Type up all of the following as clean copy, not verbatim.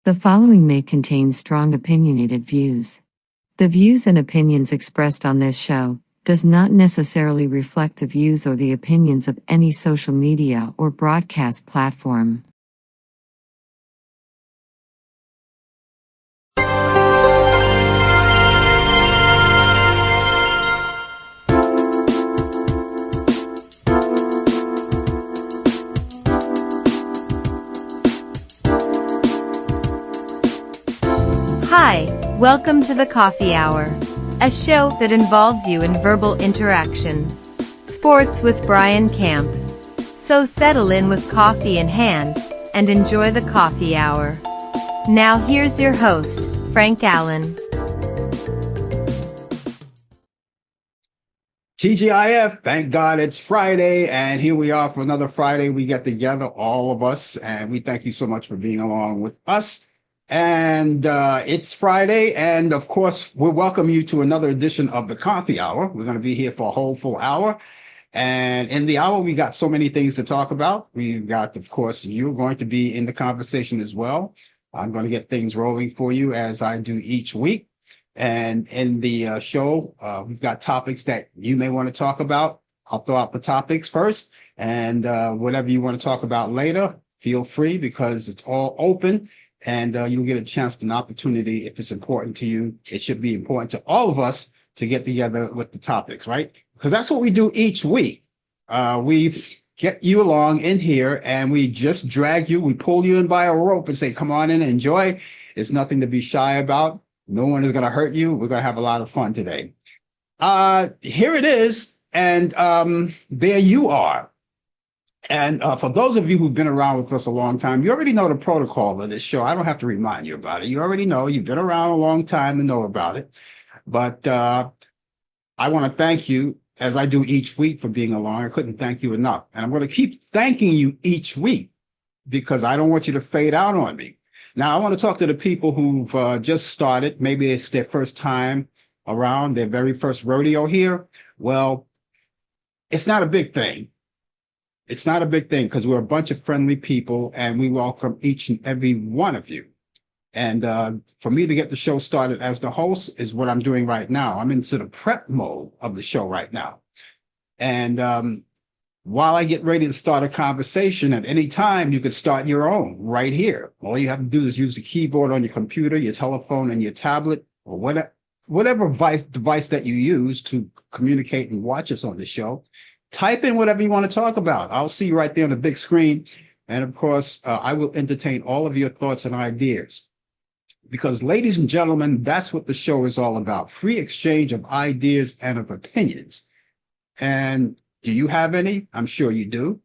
The following may contain strong opinionated views. The views and opinions expressed on this show does not necessarily reflect the views or the opinions of any social media or broadcast platform. Hi, welcome to the Coffee Hour, a show that involves you in verbal interaction. Sports with Brian Camp. So settle in with coffee in hand and enjoy the Coffee Hour. Now here's your host, Frank Allan. TGIF, thank God it's Friday, and here we are for another Friday. We get together, all of us, and we thank you so much for being along with us. And it's Friday, and of course, we welcome you to another edition of the Coffee Hour. We're going to be here for a whole full hour. And in the hour, we got so many things to talk about. We've got, of course, you're going to be in the conversation as well. I'm going to get things rolling for you as I do each week. And in the show, we've got topics that you may want to talk about. I'll throw out the topics first, and whatever you want to talk about later, feel free, because it's all open. And you'll get a chance, an opportunity, if it's important to you. It should be important to all of us to get together with the topics, right? Because that's what we do each week. We get you along in here, and we just drag you. We pull you in by a rope and say, come on in and enjoy. It's nothing to be shy about. No one is going to hurt you. We're going to have a lot of fun today. Here it is, and there you are. And for those of you who've been around with us a long time, you already know the protocol of this show. I don't have to remind you about it. You already know. You've been around a long time to know about it. But I want to thank you, as I do each week, for being along. I couldn't thank you enough. And I'm going to keep thanking you each week, because I don't want you to fade out on me. Now, I want to talk to the people who've just started. Maybe it's their first time around, their very first rodeo here. Well, it's not a big thing. It's not a big thing, because we're a bunch of friendly people, and we welcome each and every one of you. And for me to get the show started as the host is what I'm doing right now. I'm into the prep mode of the show right now. And while I get ready to start a conversation, at any time, you could start your own right here. All you have to do is use the keyboard on your computer, your telephone, and your tablet, or whatever device that you use to communicate and watch us on the show. Type in whatever you want to talk about. I'll see you right there on the big screen. And of course, I will entertain all of your thoughts and ideas. Because, ladies and gentlemen, that's what the show is all about. Free exchange of ideas and of opinions. And do you have any? I'm sure you do.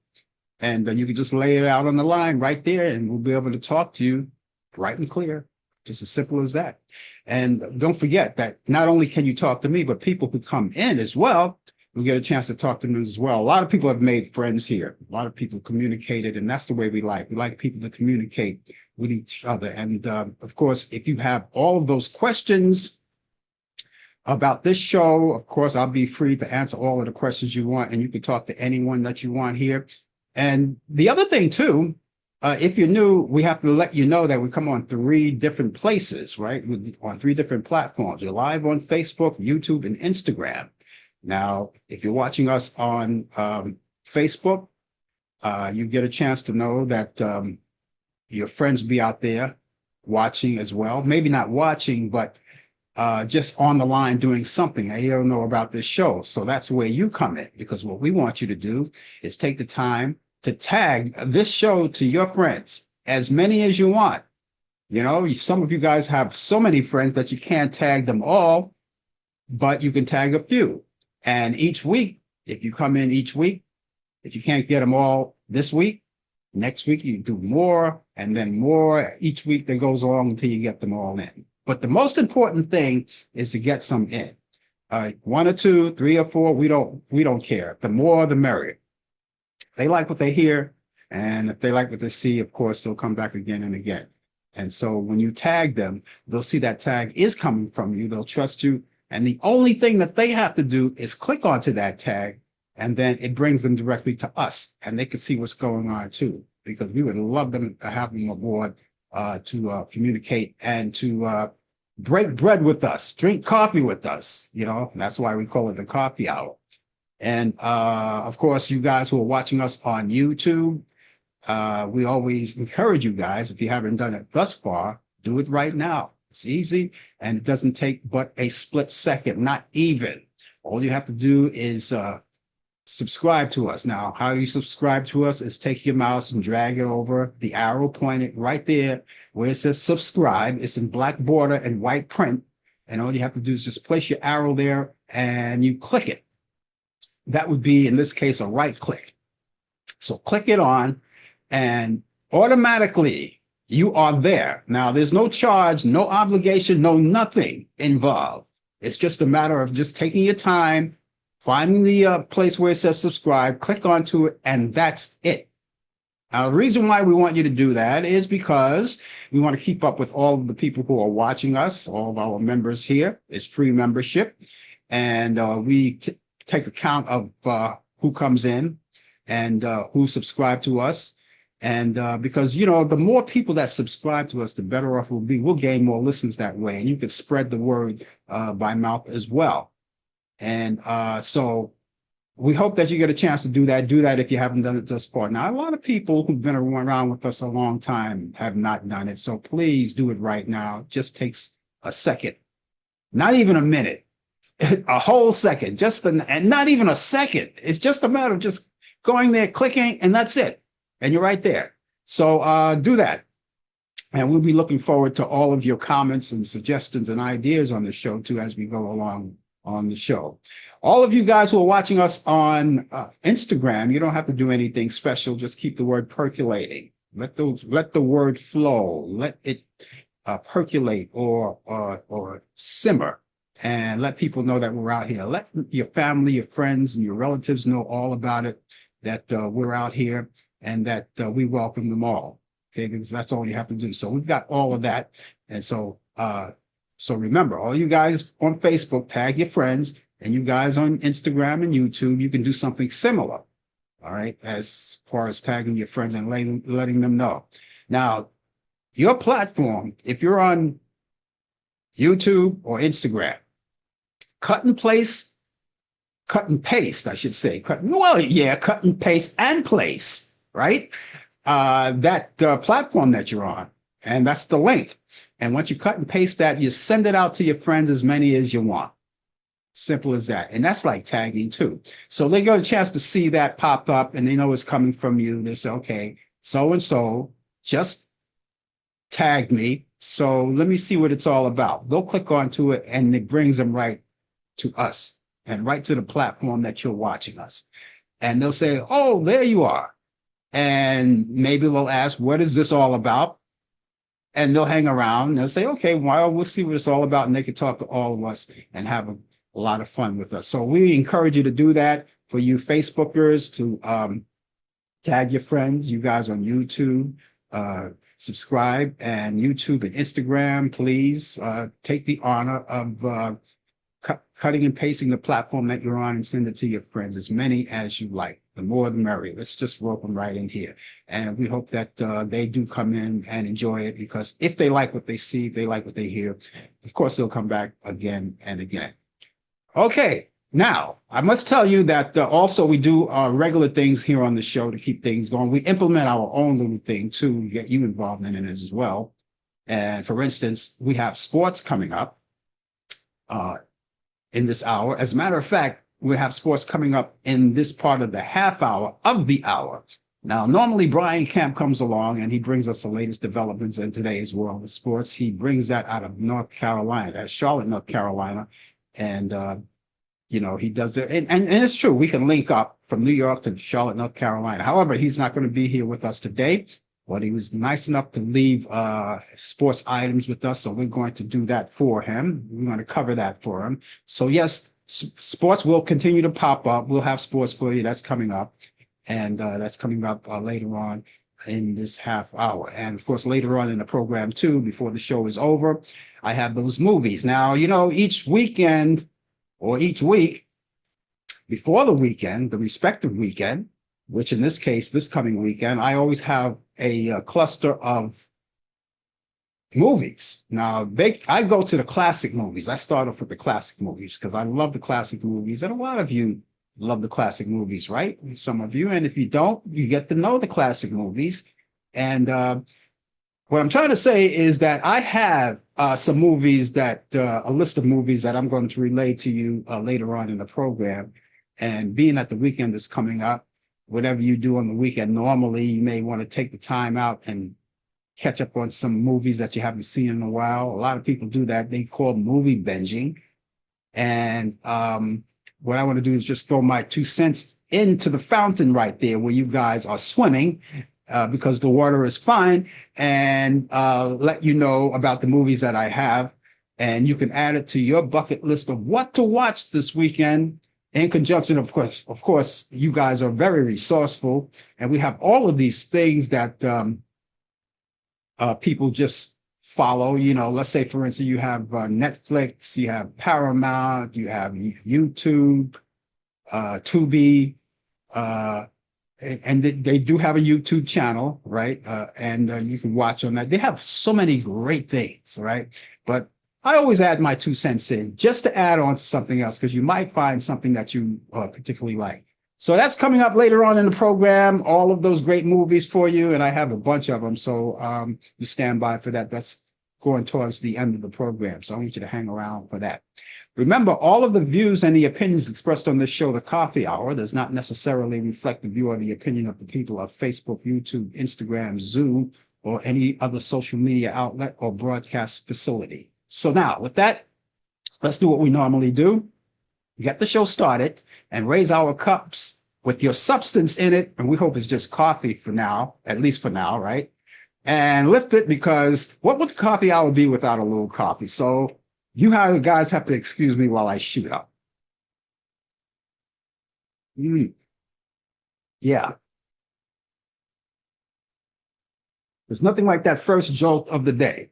And you can just lay it out on the line right there, and we'll be able to talk to you bright and clear. Just as simple as that. And don't forget that not only can you talk to me, but people who come in as well, we'll get a chance to talk to them as well. A lot of people have made friends here. A lot of people communicated, and that's the way we like. We like people to communicate with each other. And of course, if you have all of those questions about this show, of course, I'll be free to answer all of the questions you want, and you can talk to anyone that you want here. And the other thing too, if you're new, we have to let you know that we come on 3 different places, right? On 3 different platforms. You're live on Facebook, YouTube, and Instagram. Now, if you're watching us on Facebook, you get a chance to know that your friends will be out there watching as well. Maybe not watching, but just on the line doing something. They don't know about this show. So that's where you come in, because what we want you to do is take the time to tag this show to your friends, as many as you want. You know, some of you guys have so many friends that you can't tag them all, but you can tag a few. And each week, if you come in each week, if you can't get them all this week, next week you do more, and then more each week that goes along until you get them all in. But the most important thing is to get some in. 1 or 2, 3 or 4, we don't care. The more, the merrier. They like what they hear, and if they like what they see, of course, they'll come back again and again. And so when you tag them, they'll see that tag is coming from you. They'll trust you. And the only thing that they have to do is click onto that tag, and then it brings them directly to us, and they can see what's going on too, because we would love them to have them aboard to communicate and to break bread with us, drink coffee with us. That's why we call it the coffee hour. And of course, you guys who are watching us on YouTube, we always encourage you guys, if you haven't done it thus far, do it right now. It's easy and it doesn't take but a split second, not even. All you have to do is subscribe to us. Now, how do you subscribe to us? Is take your mouse and drag it over the arrow pointed right there where it says subscribe. It's in black border and white print. And all you have to do is just place your arrow there and you click it. That would be, in this case, a right click. So click it on and automatically you are there. Now, there's no charge, no obligation, no nothing involved. It's just a matter of just taking your time, finding the place where it says subscribe, click onto it, and that's it. Now, the reason why we want you to do that is because we want to keep up with all of the people who are watching us, all of our members here. It's free membership. And we take account of who comes in and who subscribe to us. And because, the more people that subscribe to us, the better off we'll be. We'll gain more listens that way. And you can spread the word by mouth as well. And so we hope that you get a chance to do that. Do that if you haven't done it thus far. Now, a lot of people who've been around with us a long time have not done it. So please do it right now. It just takes a second, not even a minute, a whole second, and not even a second. It's just a matter of just going there, clicking, and that's it. And you're right there. So do that. And we'll be looking forward to all of your comments and suggestions and ideas on the show, too, as we go along on the show. All of you guys who are watching us on Instagram, you don't have to do anything special. Just keep the word percolating. Let the word flow. Let it percolate or simmer, and let people know that we're out here. Let your family, your friends, and your relatives know all about it, that we're out here and that we welcome them all. Okay, because that's all you have to do. So we've got all of that. And so remember, all you guys on Facebook, tag your friends, and you guys on Instagram and YouTube, you can do something similar. All right, as far as tagging your friends and letting them know. Now, your platform, if you're on YouTube or Instagram, cut and paste, I should say. Cut and paste and place, right? That platform that you're on, and that's the link. And once you cut and paste that, you send it out to your friends, as many as you want. Simple as that. And that's like tagging too. So they get a chance to see that pop up and they know it's coming from you. They say, okay, so-and-so just tagged me. So let me see what it's all about. They'll click onto it and it brings them right to us and right to the platform that you're watching us. And they'll say, oh, there you are. And maybe they'll ask, what is this all about? And they'll hang around and they'll say, okay, well, we'll see what it's all about. And they can talk to all of us and have a lot of fun with us. So we encourage you to do that. For you Facebookers, to tag your friends, you guys on YouTube, subscribe, and YouTube and Instagram, please take the honor of cutting and pasting the platform that you're on and send it to your friends, as many as you like. The more the merrier. Let's just rope them right in here. And we hope that they do come in and enjoy it, because if they like what they see, if they like what they hear, of course, they'll come back again and again. Okay, now, I must tell you that also we do regular things here on the show to keep things going. We implement our own little thing, too, to get you involved in it as well. And for instance, we have sports coming up in this hour. As a matter of fact, we have sports coming up in this part of the half hour of the hour. Now, normally Brian Camp comes along and he brings us the latest developments in today's world of sports. He brings that out of North Carolina, that's Charlotte, North Carolina. And, he does it. And it's true, we can link up from New York to Charlotte, North Carolina. However, he's not going to be here with us today, but he was nice enough to leave sports items with us. So we're going to do that for him. We're going to cover that for him. So yes, sports will continue to pop up. We'll have sports for you. That's coming up. And that's coming up later on in this half hour. And of course, later on in the program too, before the show is over, I have those movies. Now, each weekend or each week before the weekend, the respective weekend, which in this case, this coming weekend, I always have a cluster of movies. Now, I go to the classic movies. I start off with the classic movies because I love the classic movies, and a lot of you love the classic movies, right? Some of you, and if you don't, you get to know the classic movies. And what I'm trying to say is that I have some movies that a list of movies that I'm going to relay to you later on in the program. And being that the weekend is coming up, whatever you do on the weekend, normally you may want to take the time out and catch up on some movies that you haven't seen in a while. A lot of people do that. They call movie binging. And what I want to do is just throw my 2 cents into the fountain right there where you guys are swimming because the water is fine, and let you know about the movies that I have. And you can add it to your bucket list of what to watch this weekend in conjunction. Of course, you guys are very resourceful, and we have all of these things that people just follow. You know, let's say, for instance, you have Netflix, you have Paramount, you have YouTube, Tubi, and they do have a YouTube channel, right? And you can watch on that. They have so many great things, right? But I always add my 2 cents in just to add on to something else because you might find something that you particularly like. So that's coming up later on in the program, all of those great movies for you. And I have a bunch of them. So you stand by for that. That's going towards the end of the program. So I want you to hang around for that. Remember, all of the views and the opinions expressed on this show, The Coffee Hour, does not necessarily reflect the view or the opinion of the people of Facebook, YouTube, Instagram, Zoom, or any other social media outlet or broadcast facility. So now, with that, let's do what we normally do. Get the show started and raise our cups with your substance in it. And we hope it's just coffee for now, at least for now, right? And lift it, because what would the coffee hour be without a little coffee? So you guys have to excuse me while I shoot up. Yeah. There's nothing like that first jolt of the day.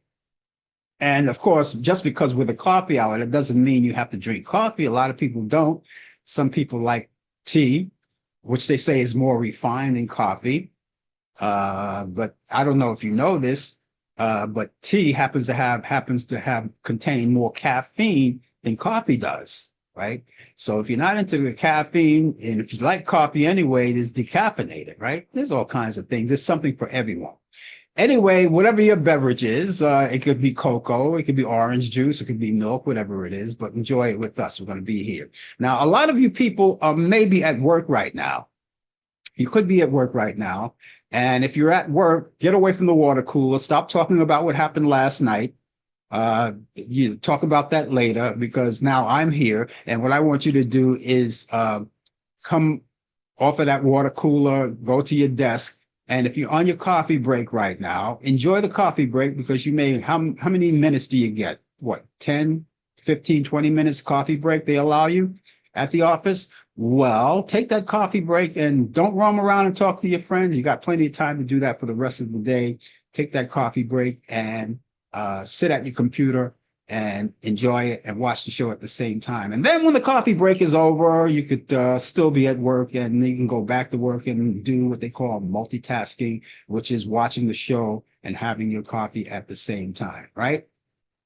And of course, just because we're the coffee hour, that doesn't mean you have to drink coffee. A lot of people don't. Some people like tea, which they say is more refined than coffee. But I don't know if you know this, but tea happens to contain more caffeine than coffee does, right? So if you're not into the caffeine, and if you like coffee anyway, it is decaffeinated, right? There's all kinds of things. There's something for everyone. Anyway, whatever your beverage is, it could be cocoa, it could be orange juice, it could be milk, whatever it is, but enjoy it with us. We're going to be here. Now, a lot of you people are maybe at work right now. You could be at work right now. And if you're at work, get away from the water cooler. Stop talking about what happened last night. You talk about that later, because now I'm here. And what I want you to do is come off of that water cooler, go to your desk. And if you're on your coffee break right now, enjoy the coffee break, because you may, how many minutes do you get? What, 10, 15, 20 minutes coffee break they allow you at the office? Well, take that coffee break and don't roam around and talk to your friends. You got plenty of time to do that for the rest of the day. Take that coffee break and sit at your computer and enjoy it and watch the show at the same time. And then when the coffee break is over, you could still be at work, and you can go back to work and do what they call multitasking, which is watching the show and having your coffee at the same time, right?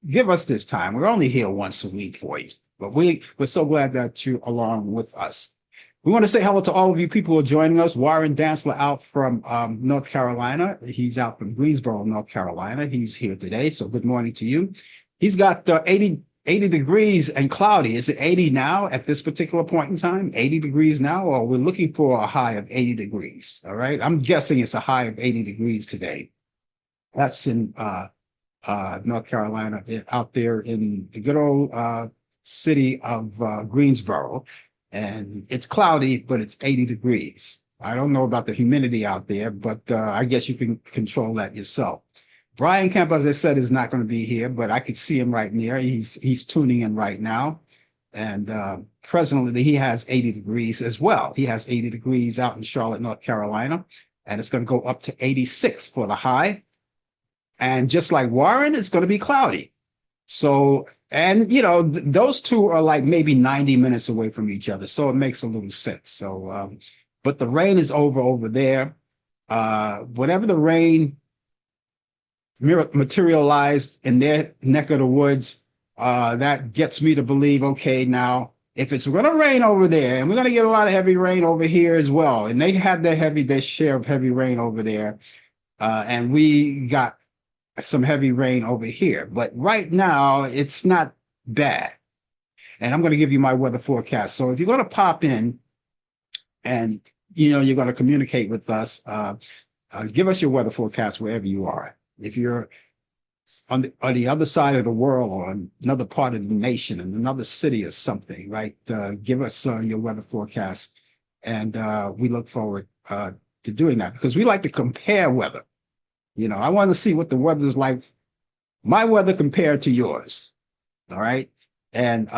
Give us this time. We're only here once a week for you, but we're so glad that you're along with us. We want to say hello to all of you people who are joining us. Warren Dantzler out from North Carolina. He's out from Greensboro, North Carolina. He's here today, so good morning to you. He's got 80 degrees and cloudy. Is it 80 now at this particular point in time? 80 degrees now, or we're looking for a high of 80 degrees, all right? I'm guessing it's a high of 80 degrees today. That's in North Carolina, out there in the good old city of Greensboro. And it's cloudy, but it's 80 degrees. I don't know about the humidity out there, but I guess you can control that yourself. Brian Kemp, as I said, is not going to be here, but I could see him right near. He's tuning in right now. And presently, he has 80 degrees as well. He has 80 degrees out in Charlotte, North Carolina, and it's going to go up to 86 for the high. And just like Warren, it's going to be cloudy. So, and you know, those two are like maybe 90 minutes away from each other. So it makes a little sense. So, but the rain is over there. Whatever the rain materialized in their neck of the woods, that gets me to believe, okay, now if it's going to rain over there, and we're going to get a lot of heavy rain over here as well, and they have their share of heavy rain over there, and we got some heavy rain over here. But right now, it's not bad. And I'm going to give you my weather forecast. So if you're going to pop in and you're going to communicate with us, give us your weather forecast wherever you are. If you're on the other side of the world or another part of the nation, in another city or something, right? Give us your weather forecast, and we look forward to doing that because we like to compare weather. I want to see what the weather's like, my weather compared to yours. All right. And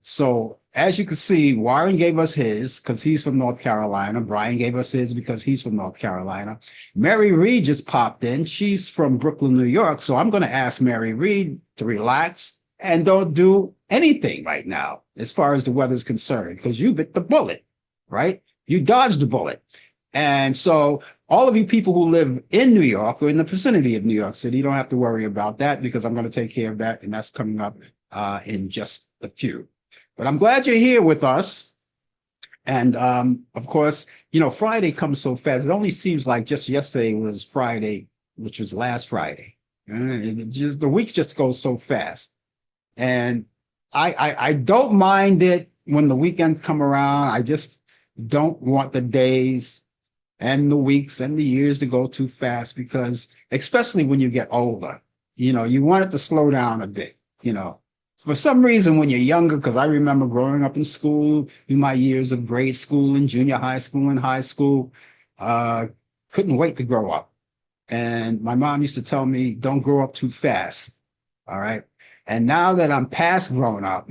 so as you can see, Warren gave us his because he's from North Carolina. Brian gave us his because he's from North Carolina. Mary Reed just popped in. She's from Brooklyn, New York. So I'm going to ask Mary Reed to relax and don't do anything right now as far as the weather's concerned because you bit the bullet, right? You dodged the bullet. And so all of you people who live in New York or in the vicinity of New York City, you don't have to worry about that because I'm going to take care of that. And that's coming up in just a few. But I'm glad you're here with us. And of course, Friday comes so fast. It only seems like just yesterday was Friday, which was last Friday. The weeks just go so fast. And I don't mind it when the weekends come around. I just don't want the days and the weeks and the years to go too fast because especially when you get older, you want it to slow down a bit, For some reason, when you're younger, because I remember growing up in school, in my years of grade school and junior high school and high school, couldn't wait to grow up. And my mom used to tell me, don't grow up too fast. All right. And now that I'm past grown up,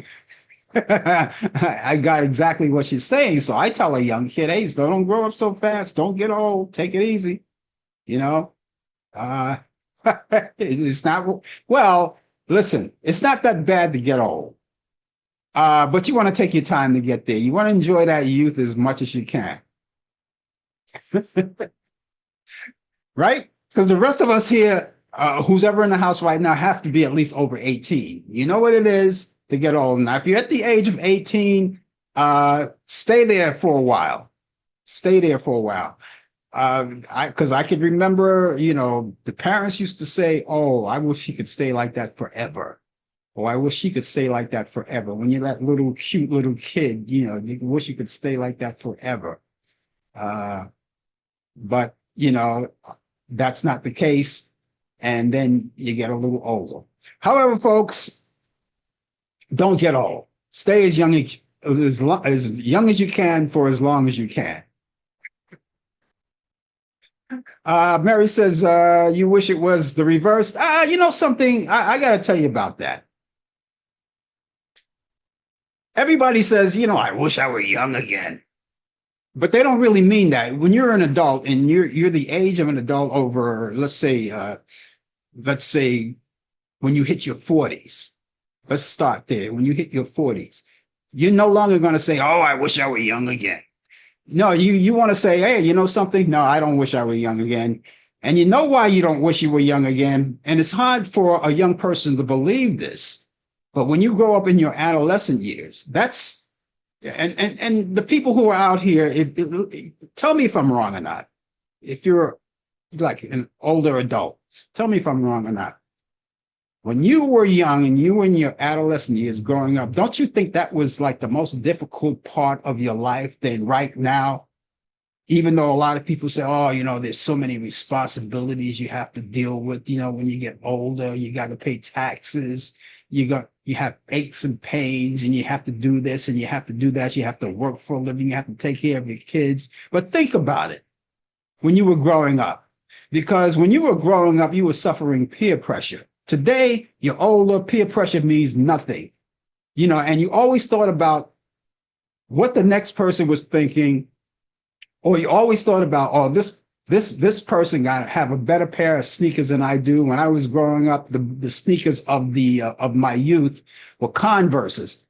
I got exactly what she's saying. So I tell a young kid, hey, don't grow up so fast. Don't get old. Take it easy. It's not, well, listen, it's not that bad to get old. But you want to take your time to get there. You want to enjoy that youth as much as you can. Right? Because the rest of us here, who's ever in the house right now, have to be at least over 18. You know what it is to get old. Now, if you're at the age of 18, stay there for a while. Stay there for a while. Because I could remember, the parents used to say, oh, I wish she could stay like that forever. Or I wish she could stay like that forever. When you're that little cute little kid, you wish you could stay like that forever. But, that's not the case. And then you get a little older. However, folks, don't get old. Stay as young as you can for as long as you can. Mary says, you wish it was the reverse. Something, I got to tell you about that. Everybody says, I wish I were young again. But they don't really mean that. When you're an adult and you're the age of an adult over, let's say when you hit your 40s. Let's start there. When you hit your 40s, you're no longer going to say, oh, I wish I were young again. No, you want to say, hey, something? No, I don't wish I were young again. And you know why you don't wish you were young again? And it's hard for a young person to believe this. But when you grow up in your adolescent years, and the people who are out here, tell me if I'm wrong or not. If you're like an older adult, tell me if I'm wrong or not. When you were young and you were in your adolescent years growing up, don't you think that was like the most difficult part of your life than right now? Even though a lot of people say, oh, there's so many responsibilities you have to deal with, when you get older, you got to pay taxes, you have aches and pains, and you have to do this and you have to do that. You have to work for a living. You have to take care of your kids. But think about it when you were growing up, because when you were growing up, you were suffering peer pressure. Today, you're older, peer pressure means nothing, and you always thought about what the next person was thinking, or you always thought about, oh, this person got to have a better pair of sneakers than I do. When I was growing up, the sneakers of my youth were Converses.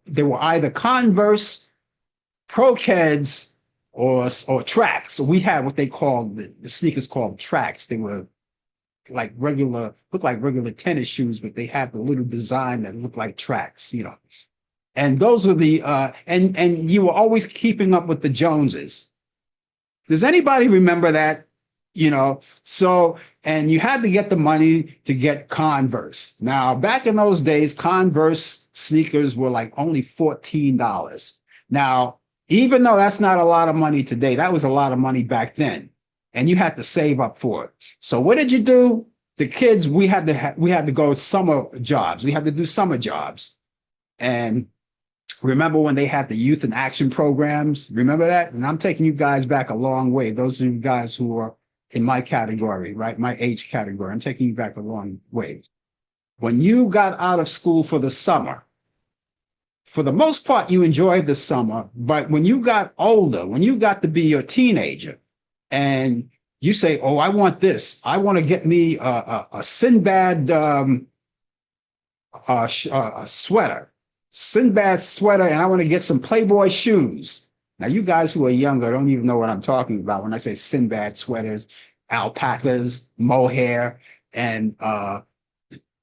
They were either Converse, Pro-Keds, or Tracks. So we had what they called the sneakers called Tracks. They were like regular tennis shoes, but they have the little design that look like tracks, you know. And those are the and you were always keeping up with the Joneses. Does anybody remember that? You know, so, and you had to get the money to get Converse. Now, back in those days, Converse sneakers were like only $14. Now, even though that's not a lot of money today, that was a lot of money back then. And you had to save up for it. So what did you do? The kids, we had to go summer jobs. We had to do summer jobs. And remember when they had the youth and action programs? Remember that? And I'm taking you guys back a long way. Those are you guys who are in my category, right? My age category. I'm taking you back a long way. When you got out of school for the summer, for the most part, you enjoyed the summer. But when you got older, when you got to be a teenager and you say, oh, I want this. I want to get me a Sinbad a sweater, Sinbad sweater, and I want to get some Playboy shoes. Now, you guys who are younger don't even know what I'm talking about when I say Sinbad sweaters, alpacas, mohair, and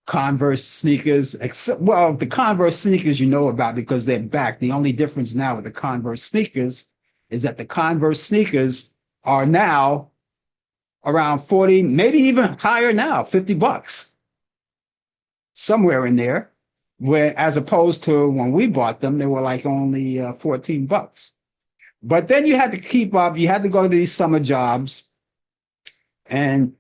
Converse sneakers. Except, well, the Converse sneakers you know about because they're back. The only difference now with the Converse sneakers is that the Converse sneakers are now around 40, maybe even higher now, $50, somewhere in there. Where, as opposed to when we bought them, they were like only $14. But then you had to keep up. You had to go to these summer jobs. And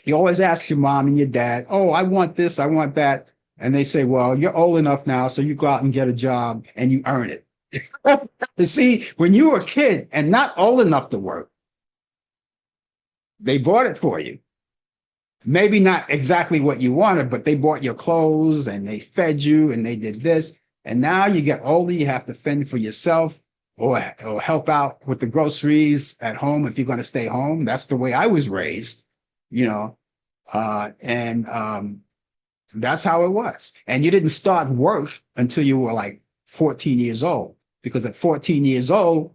you always ask your mom and your dad, oh, I want this, I want that. And they say, well, you're old enough now, so you go out and get a job and you earn it. You see, when you were a kid and not old enough to work, they bought it for you. Maybe not exactly what you wanted, but they bought your clothes and they fed you and they did this. And now you get older, you have to fend for yourself or help out with the groceries at home if you're going to stay home. That's the way I was raised, you know, and that's how it was. And you didn't start work until you were like 14 years old, because at 14 years old,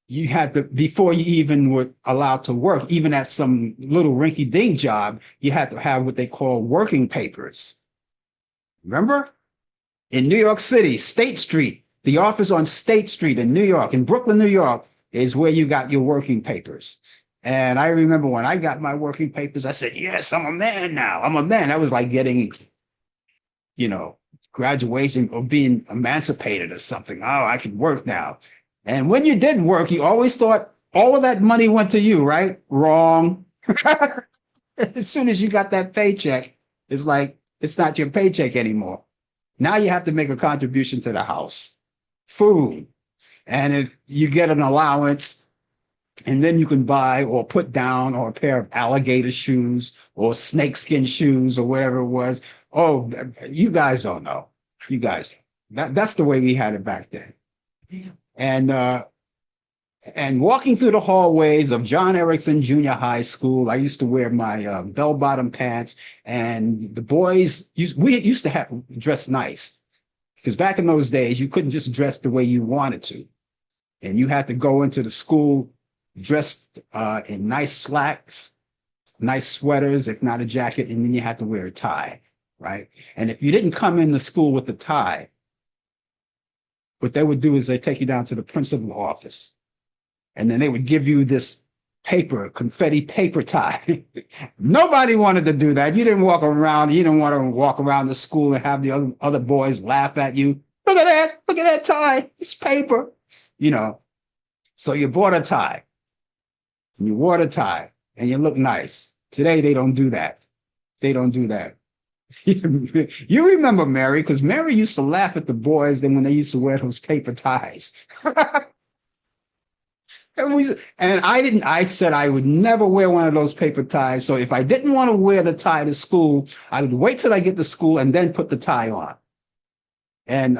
you had to, before you even were allowed to work, even at some little rinky-dink job, you had to have what they call working papers. Remember? In New York City, State Street, the office on State Street in New York, in Brooklyn, New York, is where you got your working papers. And I remember when I got my working papers, I said, yes, I'm a man now. I'm a man. That was like getting, you know, graduation or being emancipated or something. Oh, I can work now. And when you did work, you always thought all of that money went to you, right? Wrong. As soon as you got that paycheck, it's like, it's not your paycheck anymore. Now you have to make a contribution to the house, food. And if you get an allowance, and then you can buy or put down or a pair of alligator shoes or snakeskin shoes or whatever it was. Oh, you guys don't know. You guys, that's the way we had it back then. And walking through the hallways of John Erickson Junior High School, I used to wear my bell-bottom pants, and the boys, we used to have dress nice, because back in those days, you couldn't just dress the way you wanted to. And you had to go into the school dressed in nice slacks, nice sweaters, if not a jacket, and then you had to wear a tie, right? And if you didn't come into school with a tie, what they would do is they take you down to the principal office, and then they would give you this paper, confetti paper tie. Nobody wanted to do that. You didn't walk around. You didn't want to walk around the school and have the other boys laugh at you. Look at that tie. It's paper, you know. So you bought a tie, and you wore the tie, and you look nice. Today, they don't do that. They don't do that. You remember Mary, because Mary used to laugh at the boys then when they used to wear those paper ties. And I said I would never wear one of those paper ties. So if I didn't want to wear the tie to school, I would wait till I get to school and then put the tie on. And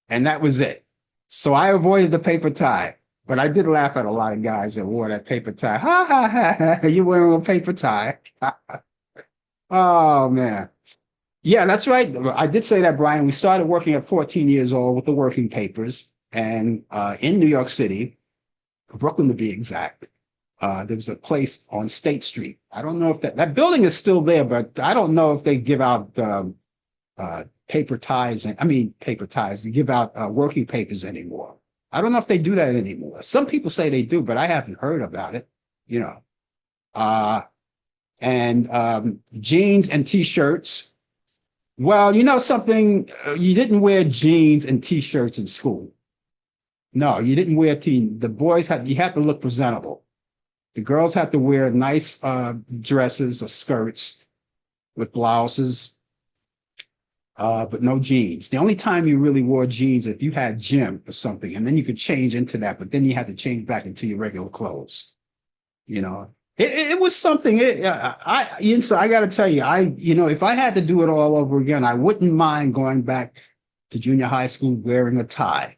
that was it. So I avoided the paper tie. But I did laugh at a lot of guys that wore that paper tie. Ha ha ha! You wearing a paper tie? Oh, man. Yeah, that's right. I did say that, Brian. We started working at 14 years old with the working papers, and in New York City, Brooklyn to be exact. There was a place on State Street. I don't know if that building is still there, but I don't know if they give out paper ties and paper ties. They give out working papers anymore. I don't know if they do that anymore. Some people say they do, but I haven't heard about it. You know, and jeans and t-shirts. Well, you know something, you didn't wear jeans and t-shirts in school. No, you didn't wear the boys you had to look presentable. The girls had to wear nice dresses or skirts with blouses, but no jeans. The only time you really wore jeans if you had gym or something, and then you could change into that, but then you had to change back into your regular clothes. You know, it was something. So I got to tell you, if I had to do it all over again, I wouldn't mind going back to junior high school wearing a tie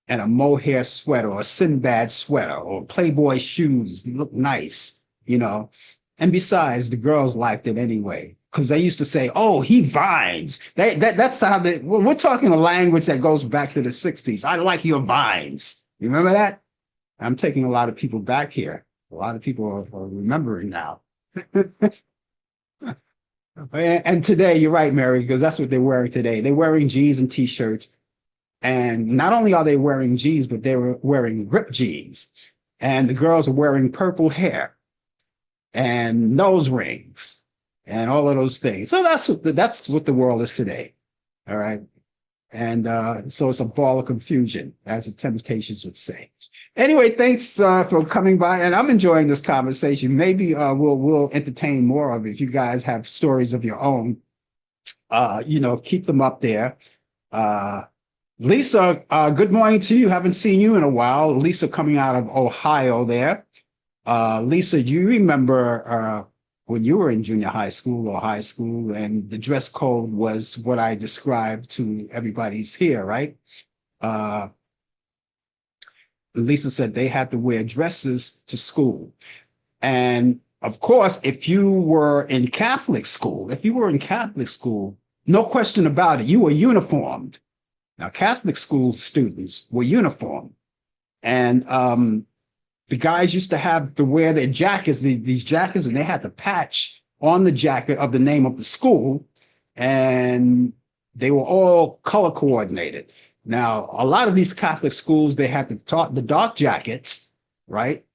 and a mohair sweater or a Sinbad sweater or Playboy shoes. They look nice, you know. And besides, the girls liked it anyway because they used to say, "Oh, he vines." That's how we're talking a language that goes back to the '60s. I like your vines. You remember that? I'm taking a lot of people back here. A lot of people are remembering now. And today, you're right, Mary, because that's what they're wearing today. They're wearing jeans and t-shirts. And not only are they wearing jeans, but they were wearing ripped jeans. And the girls are wearing purple hair and nose rings and all of those things. So that's what the world is today. All right. And so it's a ball of confusion, as the Temptations would say. Anyway, thanks for coming by, and I'm enjoying this conversation. Maybe we'll entertain more of it. If you guys have stories of your own, keep them up there. Lisa, good morning to you. Haven't seen you in a while. Lisa coming out of Ohio there. Lisa, do you remember when you were in junior high school or high school and the dress code was what I described to everybody's here, right? Lisa said they had to wear dresses to school. And of course, if you were in Catholic school, no question about it, you were uniformed. Now, Catholic school students were uniformed. And the guys used to have to wear their jackets, these jackets, and they had the patch on the jacket of the name of the school. And they were all color coordinated. Now, a lot of these Catholic schools, they had the dark jackets, right?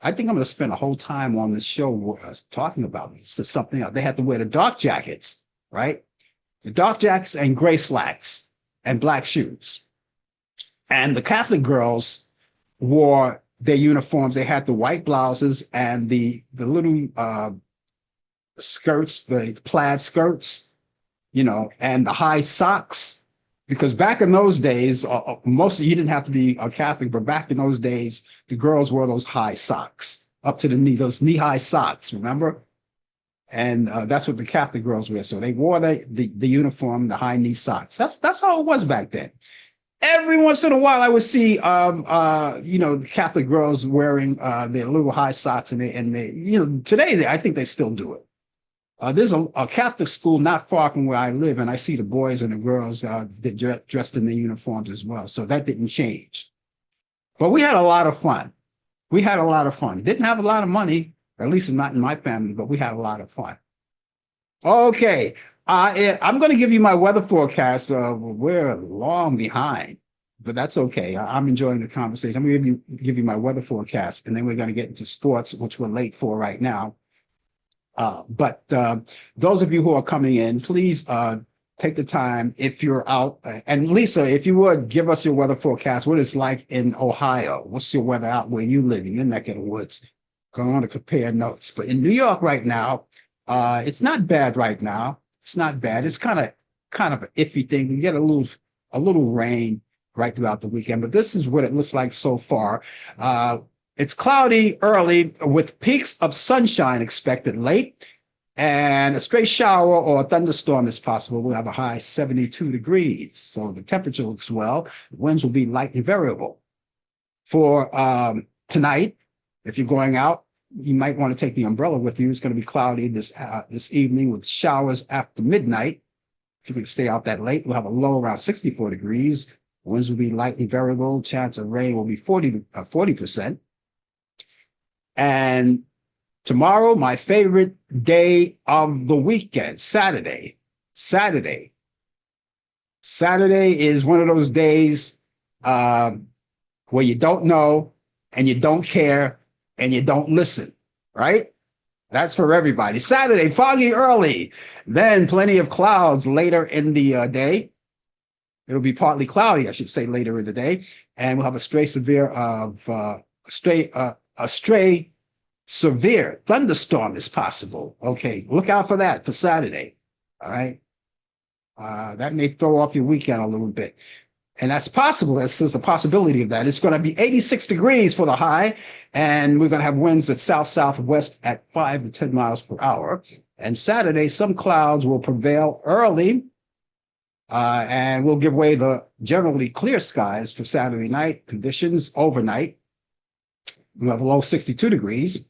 I think I'm going to spend a whole time on this show talking about this. This is something else. They had to wear the dark jackets, right? The dark jackets and gray slacks and black shoes. And the Catholic girls wore their uniforms. They had the white blouses and the little skirts, the plaid skirts, and the high socks. Because back in those days, you didn't have to be a Catholic, but back in those days, the girls wore those high socks up to the knee, those knee-high socks, remember? And that's what the Catholic girls wear. So they wore the uniform, the high knee socks. That's how it was back then. Every once in a while, I would see, the Catholic girls wearing their little high socks, and today I think they still do it. There's a Catholic school not far from where I live, and I see the boys and the girls dressed in their uniforms as well. So that didn't change. But we had a lot of fun. Didn't have a lot of money, at least not in my family, but we had a lot of fun. Okay. I'm going to give you my weather forecast. We're long behind, but that's okay. I'm enjoying the conversation. I'm going to give you my weather forecast, and then we're going to get into sports, which we're late for right now. But those of you who are coming in, please take the time if you're out. And Lisa, if you would give us your weather forecast, what it's like in Ohio. What's your weather out where you live in your neck of the woods? Going on to compare notes. But in New York right now, it's not bad right now. It's not bad. It's kind of an iffy thing. You get a little rain right throughout the weekend, but this is what it looks like so far. It's cloudy early with peaks of sunshine expected late, and a stray shower or a thunderstorm is possible. We'll have a high 72 degrees. So the temperature looks well. The winds will be light and variable. For tonight, if you're going out, you might want to take the umbrella with you. It's going to be cloudy this evening with showers after midnight. If you can stay out that late, we'll have a low around 64 degrees. Winds will be light and variable. Chance of rain will be 40%. And tomorrow, my favorite day of the weekend, Saturday. Saturday. Saturday is one of those days where you don't know and you don't care and you don't listen, right? That's for everybody. Saturday, foggy early, then plenty of clouds later in the day. It'll be partly cloudy, I should say, later in the day, and we'll have a stray severe thunderstorm is possible. Okay, look out for that for Saturday. All right, that may throw off your weekend a little bit. And that's possible. There's a possibility of that. It's going to be 86 degrees for the high, and we're going to have winds at south-southwest at 5 to 10 miles per hour. And Saturday, some clouds will prevail early, and we'll give way the generally clear skies for Saturday night conditions overnight. We'll have a low 62 degrees.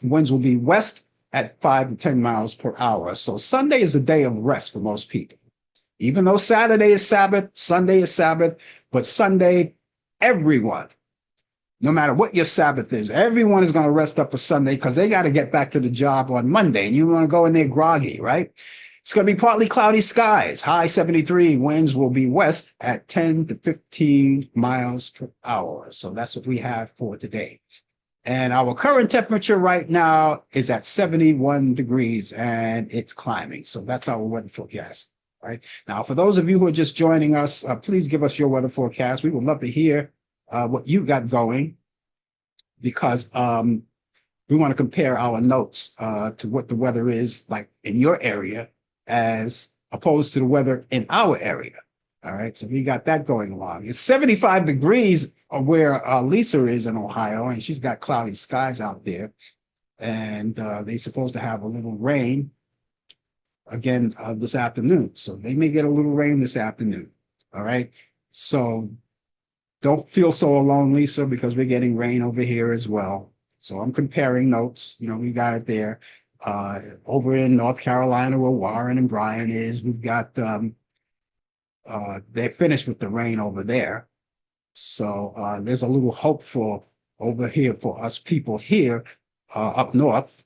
Winds will be west at 5 to 10 miles per hour. So Sunday is a day of rest for most people. Even though Saturday is Sabbath, Sunday is Sabbath, but Sunday, everyone, no matter what your Sabbath is, everyone is going to rest up for Sunday because they got to get back to the job on Monday, and you want to go in there groggy, right? It's going to be partly cloudy skies, high 73, winds will be west at 10 to 15 miles per hour. So that's what we have for today. And our current temperature right now is at 71 degrees, and it's climbing. So that's our weather forecast. Right now, for those of you who are just joining us, please give us your weather forecast. We would love to hear what you got going, because we want to compare our notes to what the weather is like in your area as opposed to the weather in our area. All right, so we got that going along. It's 75 degrees where Lisa is in Ohio, and she's got cloudy skies out there, and they're supposed to have a little rain again this afternoon. So they may get a little rain this afternoon. All right. So don't feel so alone, Lisa, because we're getting rain over here as well. So I'm comparing notes. You know, we got it there. Over in North Carolina, where Warren and Brian is, we've got they're finished with the rain over there. So there's a little hope for over here for us people here up north,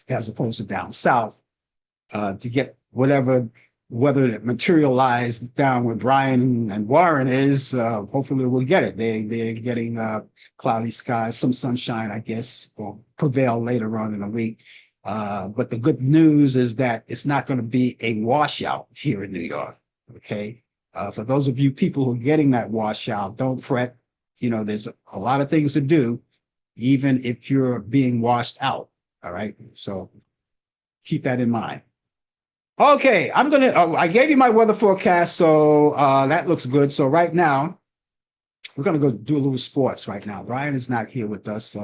as opposed to down south. To get whatever weather that materialized down where Brian and Warren is, hopefully we'll get it. They're getting cloudy skies, some sunshine, I guess, will prevail later on in the week. But the good news is that it's not going to be a washout here in New York. Okay, for those of you people who are getting that washout, don't fret. You know, there's a lot of things to do, even if you're being washed out. All right, so keep that in mind. Okay, I gave you my weather forecast, so that looks good. So right now, we're gonna go do a little sports right now. Brian is not here with us,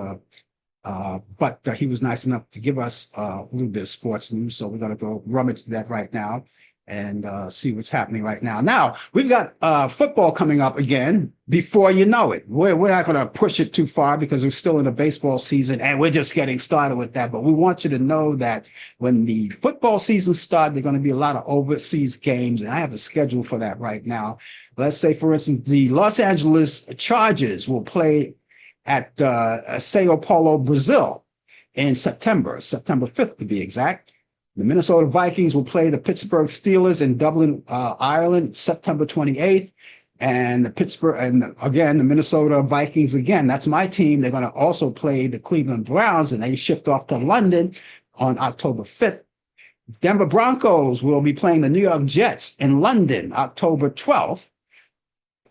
but he was nice enough to give us a little bit of sports news. So we're gonna go rummage that right now and see what's happening right now. Now, we've got football coming up again before you know it. We're not going to push it too far because we're still in the baseball season and we're just getting started with that. But we want you to know that when the football season starts, there are going to be a lot of overseas games, and I have a schedule for that right now. Let's say, for instance, the Los Angeles Chargers will play at Sao Paulo, Brazil in September 5th to be exact. The Minnesota Vikings will play the Pittsburgh Steelers in Dublin, Ireland, September 28th. And the Minnesota Vikings, again, that's my team. They're going to also play the Cleveland Browns, and they shift off to London on October 5th. Denver Broncos will be playing the New York Jets in London, October 12th.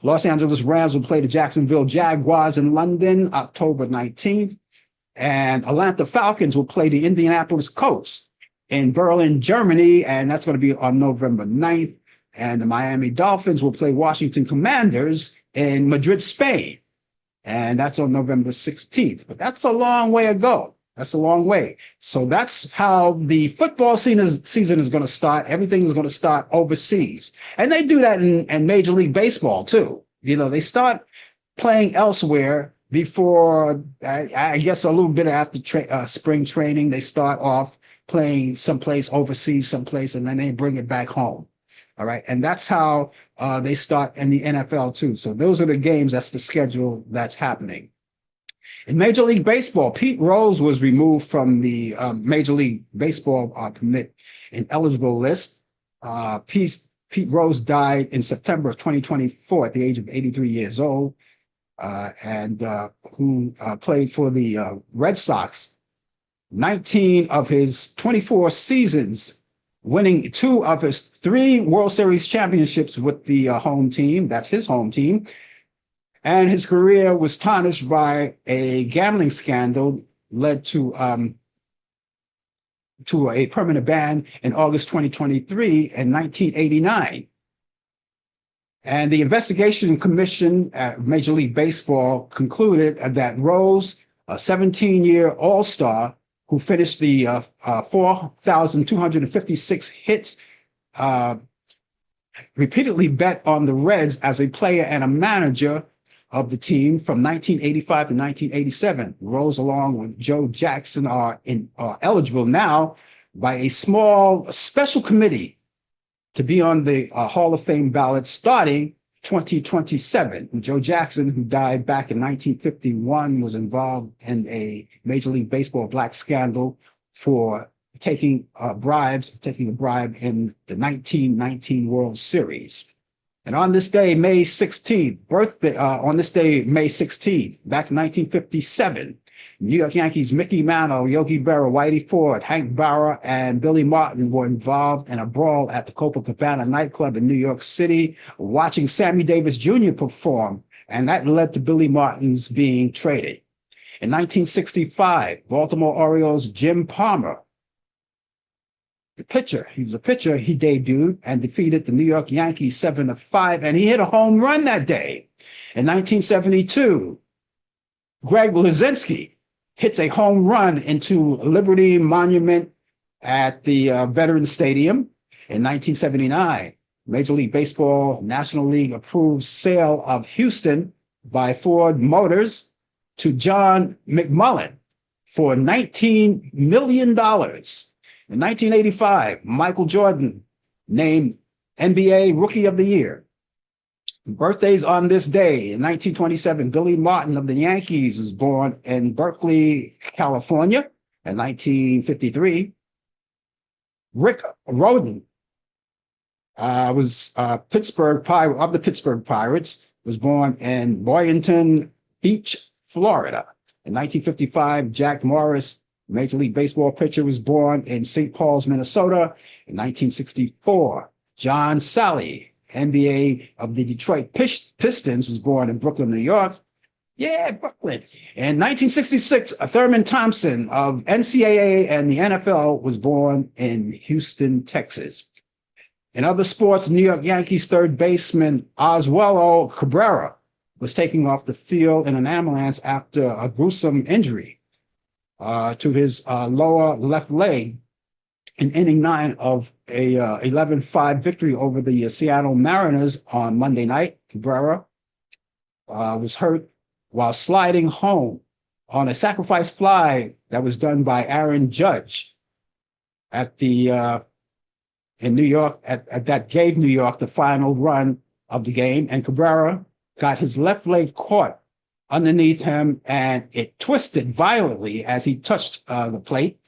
Los Angeles Rams will play the Jacksonville Jaguars in London, October 19th. And Atlanta Falcons will play the Indianapolis Colts in Berlin, Germany, and that's going to be on November 9th. And the Miami Dolphins will play Washington Commanders in Madrid, Spain, and that's on November 16th. But that's a long way ago. That's a long way. So that's how the football season is going to start. Everything is going to start overseas. And they do that in Major League Baseball, too. You know, they start playing elsewhere before, I guess, a little bit after spring training. They start off playing someplace overseas, someplace, and then they bring it back home. All right. And that's how they start in the NFL too. So those are the games. That's the schedule that's happening. In Major League Baseball, Pete Rose was removed from the Major League Baseball permit ineligible list. Pete Rose died in September of 2024 at the age of 83 years old, and who played for the Red Sox 19 of his 24 seasons, winning 2 of his 3 World Series championships with the home team. That's his home team. And his career was tarnished by a gambling scandal led to a permanent ban in August 2023 and 1989. And the investigation commission at Major League Baseball concluded that Rose, a 17-year All-Star who finished the 4,256 hits, repeatedly bet on the Reds as a player and a manager of the team from 1985 to 1987. Rose, along with Joe Jackson, are eligible now by a small special committee to be on the Hall of Fame ballot starting 2027. Joe Jackson, who died back in 1951, was involved in a Major League Baseball black scandal for taking a bribe in the 1919 World Series. And on this day, May 16th, May 16th, back in 1957, New York Yankees Mickey Mantle, Yogi Berra, Whitey Ford, Hank Barra, and Billy Martin were involved in a brawl at the Copacabana nightclub in New York City, watching Sammy Davis Jr. perform, and that led to Billy Martin's being traded. In 1965, Baltimore Orioles Jim Palmer, he was a pitcher, he debuted and defeated the New York Yankees 7-5, and he hit a home run that day. In 1972, Greg Luzinski hits a home run into Liberty Monument at the Veterans Stadium. In 1979, Major League Baseball National League approved sale of Houston by Ford Motors to John McMullen for $19 million. In 1985, Michael Jordan named NBA Rookie of the Year. Birthdays on this day. In 1927, Billy Martin of the Yankees was born in Berkeley, California. In 1953, Rick Rhoden was of the Pittsburgh Pirates, was born in Boynton Beach, Florida. In 1955, Jack Morris, Major League Baseball pitcher, was born in St. Paul's, Minnesota. In 1964, John Sally, NBA of the Detroit Pistons, was born in Brooklyn, New York. Yeah, Brooklyn. In 1966, Thurman Thompson of NCAA and the NFL was born in Houston, Texas. In other sports, New York Yankees third baseman Oswaldo Cabrera was taken off the field in an ambulance after a gruesome injury to his lower left leg in inning 9 of a 11-5 victory over the Seattle Mariners on Monday night. Cabrera was hurt while sliding home on a sacrifice fly that was done by Aaron Judge in New York, that gave New York the final run of the game. And Cabrera got his left leg caught underneath him, and it twisted violently as he touched the plate.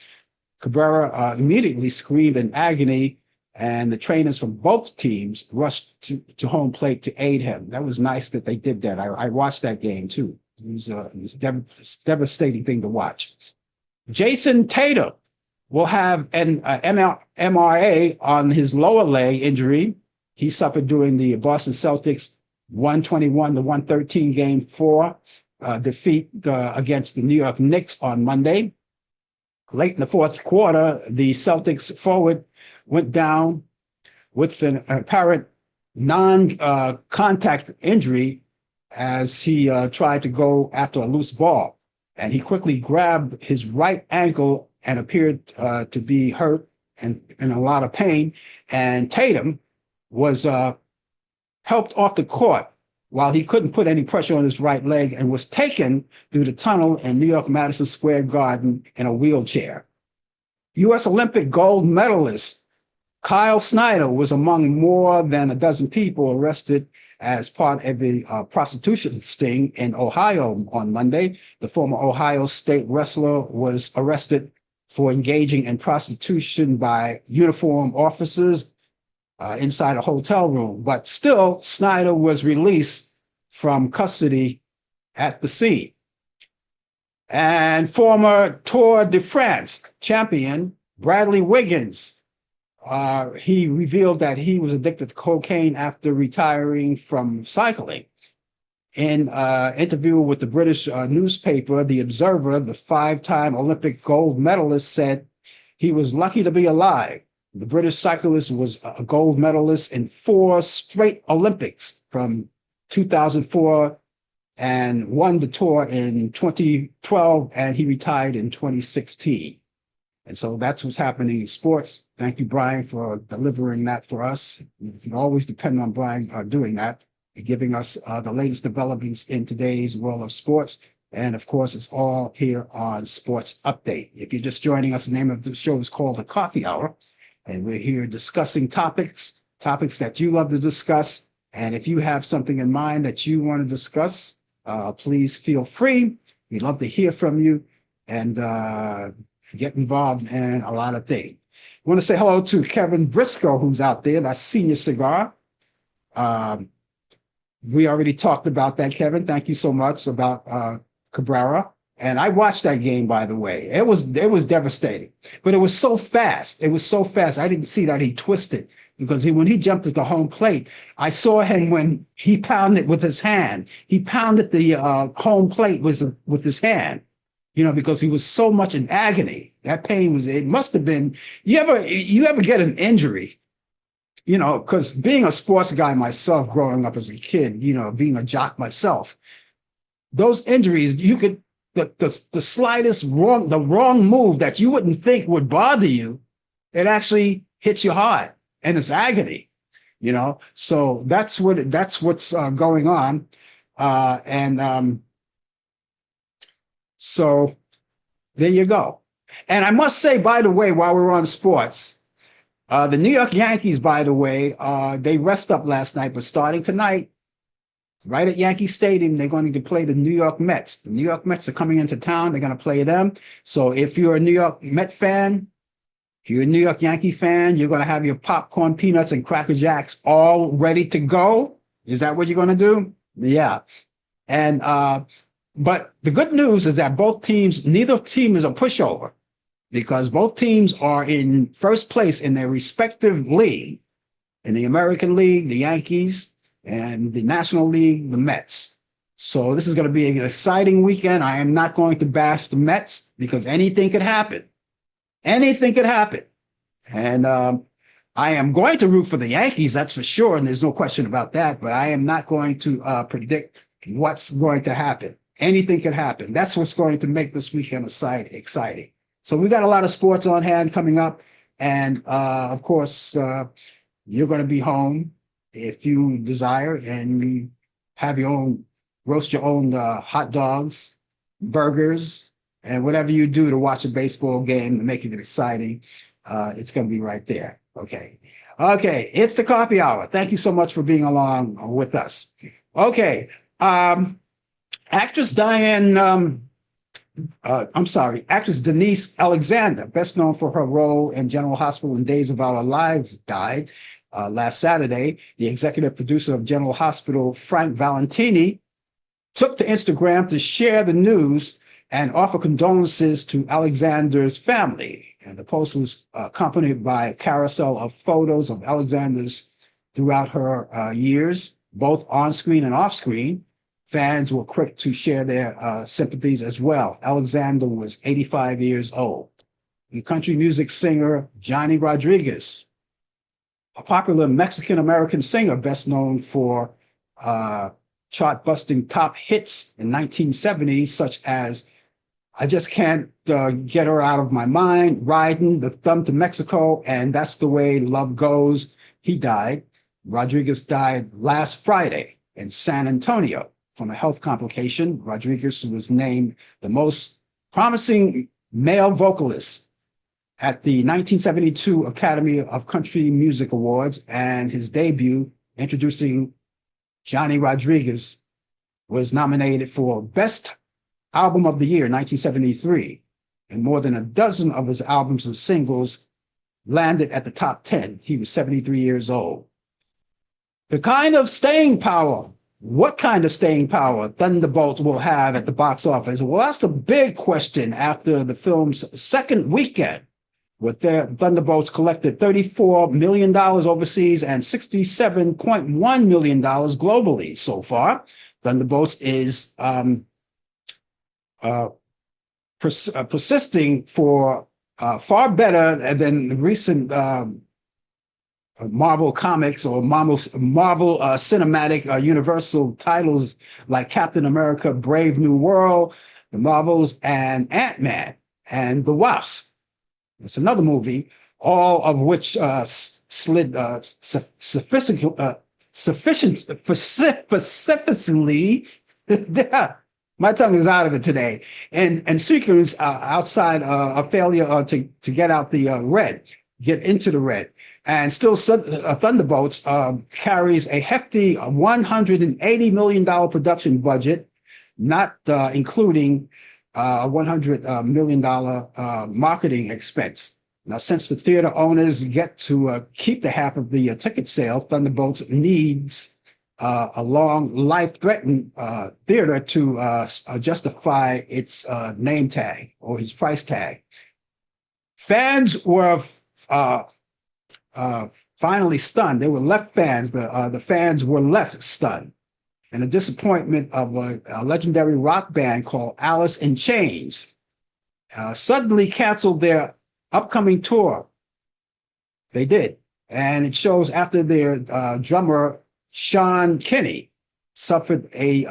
Cabrera immediately screamed in agony, and the trainers from both teams rushed to home plate to aid him. That was nice that they did that. I watched that game too. It was a devastating thing to watch. Jason Tatum will have an MRA on his lower leg injury he suffered during the Boston Celtics 121-113 Game 4 defeat against the New York Knicks on Monday. Late in the fourth quarter, the Celtics forward went down with an apparent non-contact injury as he tried to go after a loose ball. And he quickly grabbed his right ankle and appeared to be hurt and in a lot of pain. And Tatum was helped off the court while he couldn't put any pressure on his right leg and was taken through the tunnel in New York Madison Square Garden in a wheelchair. U.S. Olympic gold medalist Kyle Snyder was among more than a dozen people arrested as part of a prostitution sting in Ohio on Monday. The former Ohio State wrestler was arrested for engaging in prostitution by uniformed officers inside a hotel room. But still, Snyder was released from custody at the scene. And former Tour de France champion Bradley Wiggins, he revealed that he was addicted to cocaine after retiring from cycling. In an interview with the British newspaper, The Observer, the five-time Olympic gold medalist said he was lucky to be alive. The British cyclist was a gold medalist in 4 straight Olympics from 2004 and won the Tour in 2012, and he retired in 2016. And so that's what's happening in sports. Thank you, Brian, for delivering that for us. You can always depend on Brian doing that, giving us the latest developments in today's world of sports. And of course, it's all here on Sports Update. If you're just joining us, the name of the show is called The Coffee Hour. And we're here discussing topics that you love to discuss. And if you have something in mind that you want to discuss, please feel free. We'd love to hear from you and get involved in a lot of things. I want to say hello to Kevin Briscoe, who's out there. That's Senior Cigar. We already talked about that, Kevin. Thank you so much about Cabrera. And I watched that game, by the way. It was devastating, but it was so fast. It was so fast. I didn't see that he twisted, because when he jumped at the home plate, I saw him when he pounded with his hand. He pounded the home plate with his hand, because he was so much in agony. That pain it must have been, you ever get an injury, because being a sports guy myself, growing up as a kid, being a jock myself, those injuries, you could, the slightest wrong move that you wouldn't think would bother you, it actually hits you hard, and it's agony, so that's what's going on. So there you go. And I must say, by the way, while we're on sports, the New York Yankees, by the way, they rest up last night, but starting tonight, right at Yankee Stadium, they're going to play the New York Mets. The New York Mets are coming into town. They're going to play them. So if you're a New York Met fan, if you're a New York Yankee fan, you're going to have your popcorn, peanuts, and Cracker Jacks all ready to go. Is that what you're going to do? Yeah. And but the good news is that neither team is a pushover, because both teams are in first place in their respective league. In the American League, the Yankees, and the National League, the Mets. So this is going to be an exciting weekend. I am not going to bash the Mets, because anything could happen. Anything could happen. And I am going to root for the Yankees, that's for sure, and there's no question about that, but I am not going to predict what's going to happen. Anything could happen. That's what's going to make this weekend exciting. So we got a lot of sports on hand coming up, and of course, you're going to be home if you desire, and you have roast your own hot dogs, burgers, and whatever you do to watch a baseball game and make it exciting, it's going to be right there. Okay, it's the Coffee Hour. Thank you so much for being along with us. Okay, actress Denise Alexander, best known for her role in General Hospital and Days of Our Lives, died last Saturday. The executive producer of General Hospital, Frank Valentini, took to Instagram to share the news and offer condolences to Alexander's family. And the post was accompanied by a carousel of photos of Alexander's throughout her years, both on screen and off screen. Fans were quick to share their sympathies as well. Alexander was 85 years old. The country music singer Johnny Rodriguez, a popular Mexican-American singer best known for chart-busting top hits in 1970s, such as I Just Can't Get Her Out of My Mind, Riding, The Thumb to Mexico, and That's the Way Love Goes. He died. Rodriguez died last Friday in San Antonio from a health complication. Rodriguez was named the most promising male vocalist at the 1972 Academy of Country Music Awards, and his debut introducing Johnny Rodriguez was nominated for Best Album of the Year, 1973, and more than a dozen of his albums and singles landed at the top 10. He was 73 years old. The kind of staying power, what kind of staying power Thunderbolts will have at the box office? Well, that's the big question after the film's second weekend, with their Thunderbolts collected $34 million overseas and $67.1 million globally so far. Thunderbolts is persisting for far better than recent Marvel comics or Marvel cinematic Universal titles like Captain America, Brave New World, the Marvels, and Ant-Man and the Wasp. It's another movie, all of which slid specifically. My tongue is out of it today. And sequence outside a failure to get out the get into the red. And still, Thunderbolts carries a hefty $180 million production budget, not including $100 million marketing expense. Now, since the theater owners get to keep the half of the ticket sale, Thunderbolts needs a long, life-threatening theater to justify its name tag or its price tag. Fans were finally stunned. They were left fans. The fans were left stunned. And the disappointment of a legendary rock band called Alice in Chains suddenly canceled their upcoming tour. They did. And it shows after their drummer, Sean Kinney, suffered a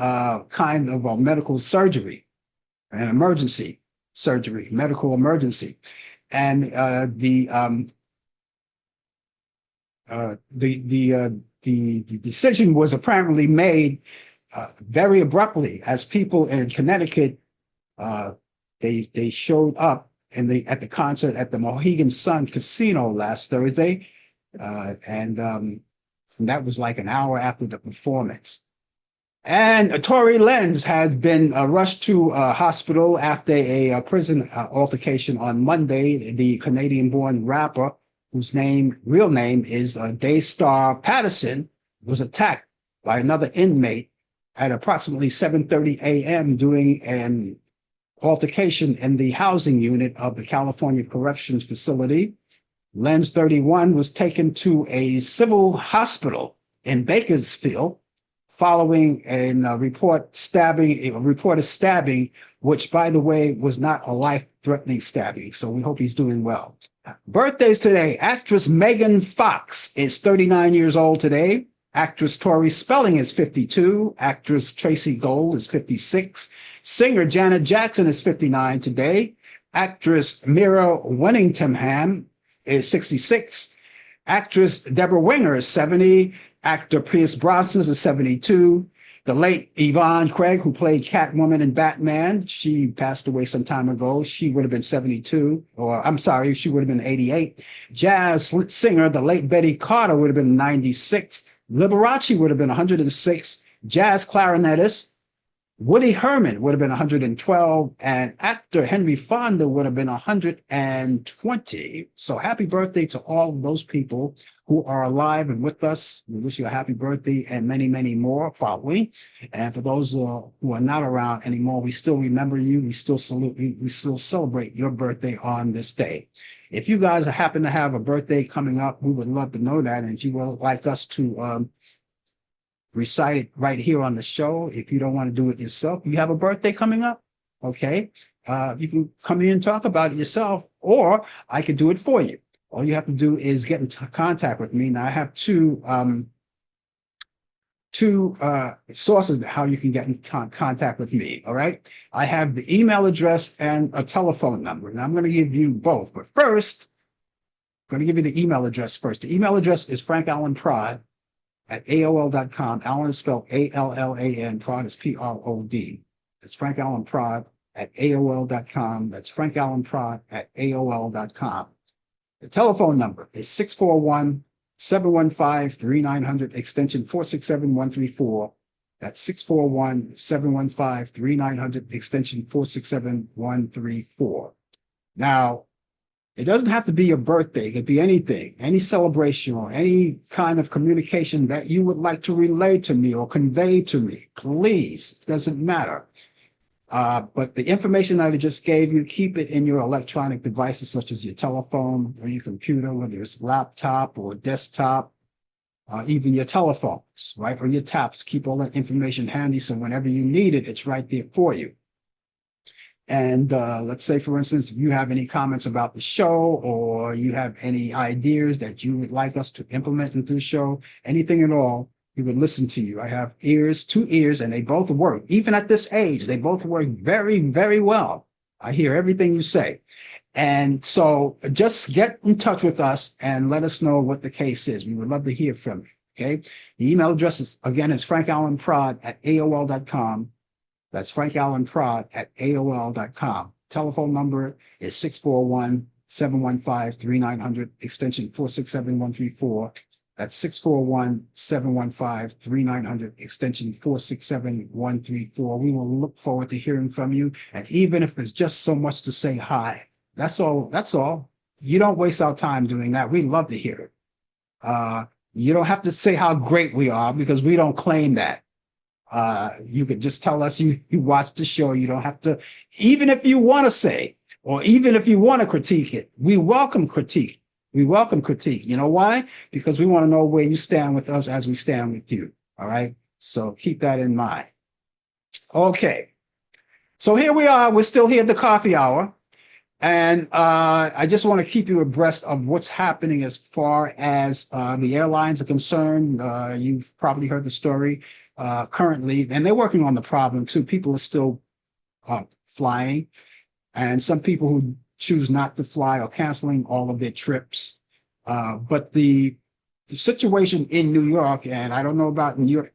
kind of a medical surgery, an emergency surgery, medical emergency. And the decision was apparently made very abruptly, as people in Connecticut they showed up at the concert at the Mohegan Sun Casino last Thursday, and that was like an hour after the performance. And Tory Lanez had been rushed to a hospital after a prison altercation on Monday. The Canadian-born rapper, whose real name is Daystar Patterson, was attacked by another inmate at approximately 7:30 a.m. during an altercation in the housing unit of the California Corrections Facility. Lenz, 31, was taken to a civil hospital in Bakersfield following a reported stabbing, which, by the way, was not a life-threatening stabbing. So we hope he's doing well. Birthdays today. Actress Megan Fox is 39 years old today. Actress Tori Spelling is 52. Actress Tracy Gold is 56. Singer Janet Jackson is 59 today. Actress Mira Winningham is 66. Actress Deborah Winger is 70. Actor Pierce Brosnan is 72. The late Yvonne Craig, who played Catwoman in Batman, she passed away some time ago. She would have been 72, or I'm sorry, she would have been 88. Jazz singer, the late Betty Carter, would have been 96. Liberace would have been 106. Jazz clarinetist Woody Herman would have been 112, and actor Henry Fonda would have been 120. So happy birthday to all of those people who are alive and with us. We wish you a happy birthday and many, many more following. And for those who are not around anymore, we still remember you. We still salute you. We still celebrate your birthday on this day. If you guys happen to have a birthday coming up, we would love to know that. And if you would like us to recite it right here on the show, if you don't want to do it yourself, you have a birthday coming up, okay? You can come in and talk about it yourself, or I could do it for you. All you have to do is get in contact with me. Now, I have two sources how you can get in contact with me, all right? I have the email address and a telephone number. Now, I'm going to give you both, but first, I'm going to give you the email address first. The email address is frankallenprod at AOL.com. Allan is spelled A-L-L-A-N. Prod is P-R-O-D. It's frankallenprod at AOL.com. That's frankallenprod at AOL.com. The telephone number is 641 641-715-3900, extension 467-134. That's 641-715-3900, extension 467-134. Now, it doesn't have to be your birthday. It could be anything, any celebration or any kind of communication that you would like to relay to me or convey to me. Please, it doesn't matter. But the information that I just gave you, keep it in your electronic devices, such as your telephone or your computer, whether it's laptop or desktop, even your telephones, right? Or your tablets. Keep all that information handy so whenever you need it, it's right there for you. And let's say, for instance, if you have any comments about the show or you have any ideas that you would like us to implement into the show, anything at all, we would listen to you. I have ears, 2 ears, and they both work. Even at this age, they both work very, very well. I hear everything you say. And so just get in touch with us and let us know what the case is. We would love to hear from you, okay? The email address is, again, is frankallenprod@aol.com. That's frankallenprod@aol.com. Telephone number is 641-715-3900, extension 467-134. That's 641-715-3900, extension 467-134. We will look forward to hearing from you. And even if there's just so much to say hi, that's all. That's all. You don't waste our time doing that. We'd love to hear it. You don't have to say how great we are because we don't claim that. You could just tell us you watched the show. You don't have to, even if you want to say, or even if you want to critique it, we welcome critique. We welcome critique. You know why? Because we want to know where you stand with us as we stand with you. All right. So keep that in mind. Okay. So here we are. We're still here at the coffee hour. And I just want to keep you abreast of what's happening as far as the airlines are concerned. You've probably heard the story. Currently, and they're working on the problem too. People are still flying, and some people who choose not to fly are canceling all of their trips. But the situation in New York, and I don't know about in your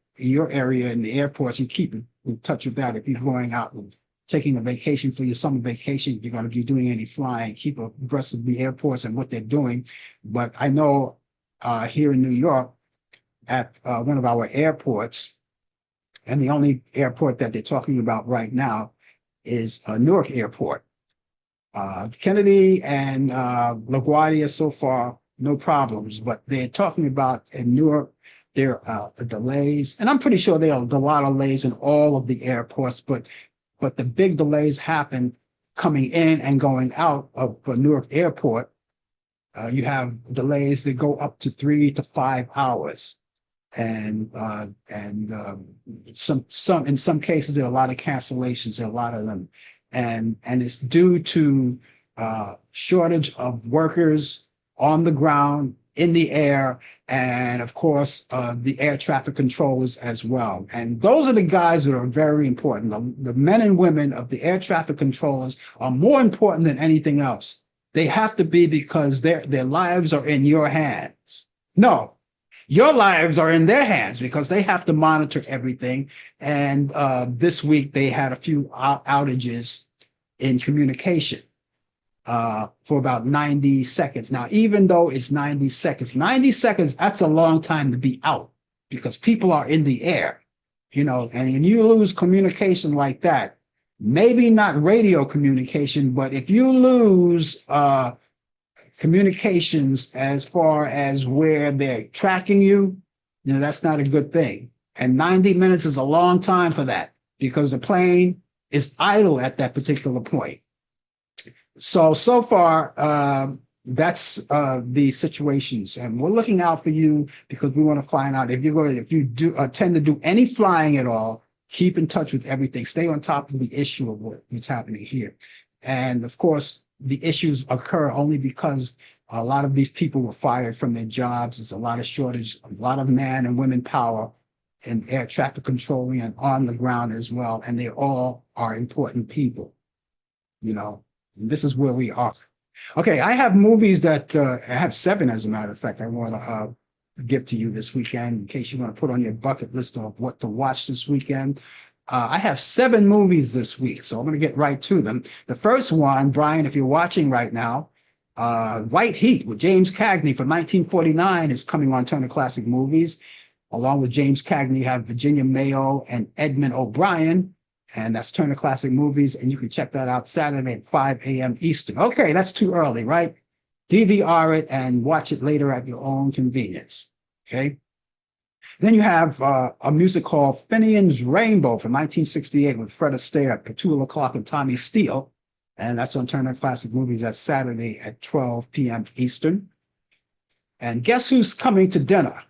area in the airports, you keep in touch with that. If you're going out and taking a vacation for your summer vacation, if you're going to be doing any flying, keep abreast of the airports and what they're doing. But I know here in New York at one of our airports, and the only airport that they're talking about right now is Newark Airport. Kennedy and LaGuardia so far, no problems, but they're talking about in Newark, there are delays, and I'm pretty sure there are a lot of delays in all of the airports, but the big delays happen coming in and going out of Newark Airport. You have delays that go up to 3 to 5 hours. And in some cases there are a lot of cancellations, there are a lot of them, and it's due to shortage of workers on the ground, in the air, and of course the air traffic controllers as well. And those are the guys that are very important. The men and women of the air traffic controllers are more important than anything else. They have to be, because their lives are in your hands. No. Your lives are in their hands because they have to monitor everything. And this week they had a few outages in communication for about 90 seconds. Now, even though it's 90 seconds, that's a long time to be out because people are in the air, you know, and when you lose communication like that, maybe not radio communication, but if you lose communications as far as where they're tracking you, you know, that's not a good thing. And 90 minutes is a long time for that because the plane is idle at that particular point. So far, that's the situations, and we're looking out for you because we want to find out if you do tend to do any flying at all. Keep in touch with everything. Stay on top of the issue of what's happening here, and of course, the issues occur only because a lot of these people were fired from their jobs. There's a lot of shortage, a lot of man and women power in air traffic controlling and on the ground as well. And they all are important people, you know, and this is where we are. Okay, I have movies that I have 7, as a matter of fact, I want to give to you this weekend in case you want to put on your bucket list of what to watch this weekend. I have 7 movies this week, so I'm going to get right to them. The first one, Brian, if you're watching right now, White Heat with James Cagney from 1949 is coming on Turner Classic Movies. Along with James Cagney, you have Virginia Mayo and Edmund O'Brien, and that's Turner Classic Movies, and you can check that out Saturday at 5 a.m. Eastern. Okay, that's too early, right? DVR it and watch it later at your own convenience, okay? Then you have a music called Finian's Rainbow from 1968 with Fred Astaire, Petula Clark, and Tommy Steele. And that's on Turner Classic Movies. That's Saturday at 12 p.m. Eastern. And guess who's coming to dinner?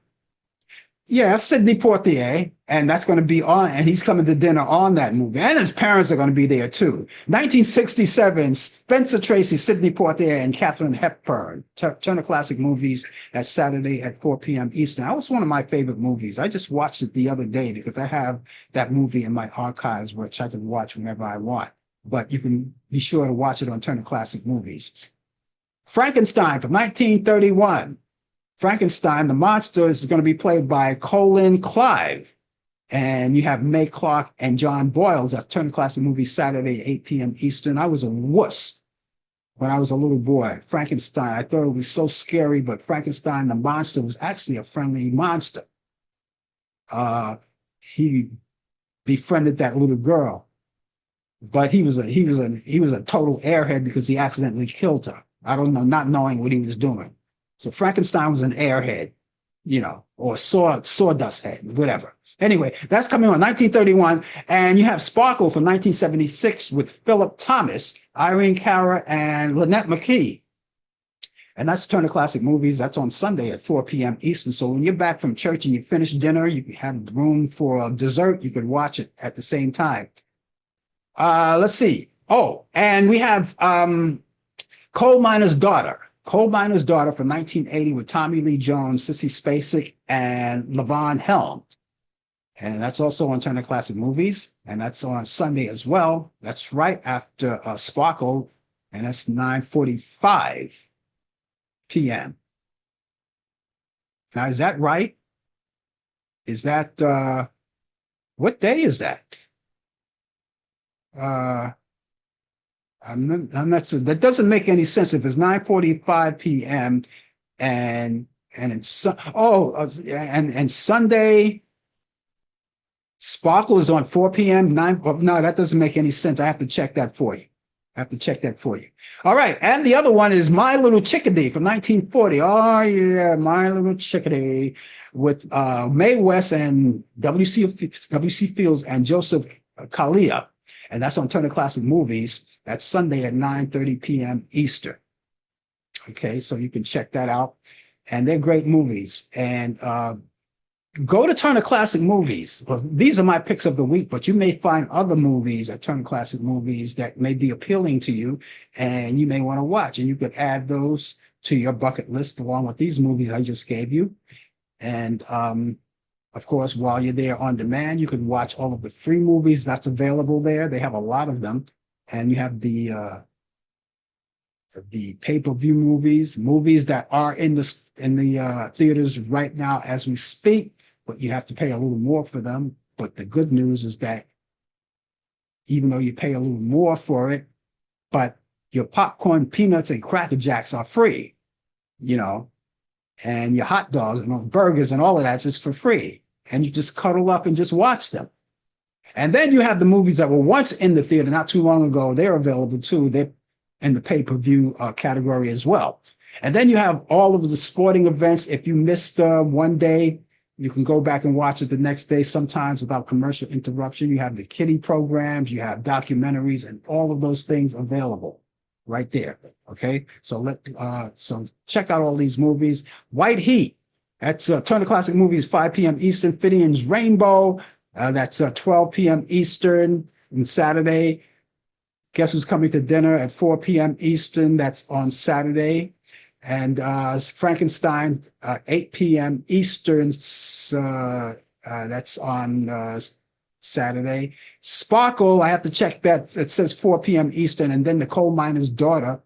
Yeah, Sidney Poitier, and that's going to be on, and he's coming to dinner on that movie. And his parents are going to be there too. 1967, Spencer Tracy, Sidney Poitier, and Katharine Hepburn. Turner Classic Movies. That's Saturday at 4 p.m. Eastern. That was one of my favorite movies. I just watched it the other day because I have that movie in my archives, which I can watch whenever I want. But you can be sure to watch it on Turner Classic Movies. Frankenstein from 1931. Frankenstein, the monster, is going to be played by Colin Clive. And you have May Clark and John Boyles at Turner Classic Movies Saturday, 8 p.m. Eastern. I was a wuss when I was a little boy. Frankenstein, I thought it was so scary, but Frankenstein, the monster, was actually a friendly monster. He befriended that little girl, but he was a total airhead because he accidentally killed her. I don't know, not knowing what he was doing. So Frankenstein was an airhead, you know, or sawdust head, whatever. Anyway, that's coming on 1931. And you have Sparkle from 1976 with Philip Thomas, Irene Cara, and Lynette McKee. And that's Turner Classic Movies. That's on Sunday at 4 p.m. Eastern. So when you're back from church and you finish dinner, you have room for dessert, you could watch it at the same time. Let's see. Oh, and we have Coal Miner's Daughter. Coal Miner's Daughter from 1980 with Tommy Lee Jones, Sissy Spacek, and Levon Helm. And that's also on Turner Classic Movies. And that's on Sunday as well. That's right after Sparkle. And that's 9:45 p.m. Now, is that right? Is that, what day is that? I'm not that doesn't make any sense if it's 9:45 p.m. and it's and Sunday Sparkle is on 4 p.m. No, that doesn't make any sense. I have to check that for you. All right, and the other one is My Little Chickadee from 1940. Oh yeah, My Little Chickadee with Mae West and W.C. Fields and Joseph Kalia, and that's on Turner Classic Movies. That's Sunday at 9:30 p.m. Eastern. Okay, so you can check that out. And they're great movies. And go to Turner Classic Movies. Well, these are my picks of the week, but you may find other movies at Turner Classic Movies that may be appealing to you and you may want to watch. And you could add those to your bucket list along with these movies I just gave you. And of course, while you're there on demand, you can watch all of the free movies that's available there. They have a lot of them. And you have the pay-per-view movies that are in the theaters right now as we speak, but you have to pay a little more for them. But the good news is that even though you pay a little more for it, but your popcorn, peanuts, and Cracker Jacks are free, you know, and your hot dogs and burgers and all of that's just for free. And you just cuddle up and just watch them. And then you have the movies that were once in the theater not too long ago. They're available too. They're in the pay-per-view category as well. And then you have all of the sporting events. If you missed one day, you can go back and watch it the next day, sometimes without commercial interruption. You have the kiddie programs, you have documentaries, and all of those things available right there. Okay, so so check out all these movies. White Heat. That's Turner Classic Movies, 5 p.m. Eastern. Finian's Rainbow. That's 12 p.m. Eastern on Saturday. Guess Who's Coming to Dinner at 4 p.m. Eastern. That's on Saturday. And Frankenstein, 8 p.m. Eastern. That's on Saturday. Sparkle, I have to check that. It says 4 p.m. Eastern. And then The Coal Miner's Daughter.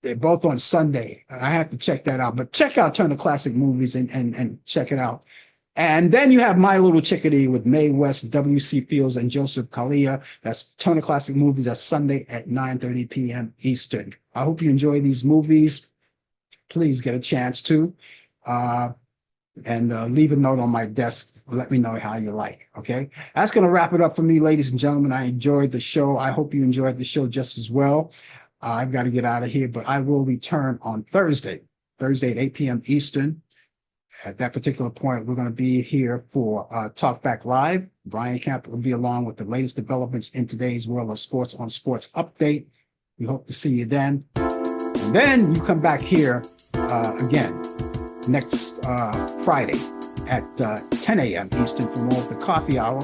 They're both on Sunday. I have to check that out. But check out Turner Classic Movies and check it out. And then you have My Little Chickadee with Mae West, W.C. Fields, and Joseph Kalia. That's Turner Classic Movies. That's Sunday at 9:30 p.m. Eastern. I hope you enjoy these movies. Please get a chance to. And leave a note on my desk. Let me know how you like. Okay. That's going to wrap it up for me, ladies and gentlemen. I enjoyed the show. I hope you enjoyed the show just as well. I've got to get out of here, but I will return on Thursday at 8 p.m. Eastern. At that particular point, we're going to be here for Talk Back Live. Brian Camp will be along with the latest developments in today's world of sports on Sports Update. We hope to see you then. And then you come back here again next Friday at 10 a.m. Eastern for more of the Coffee Hour.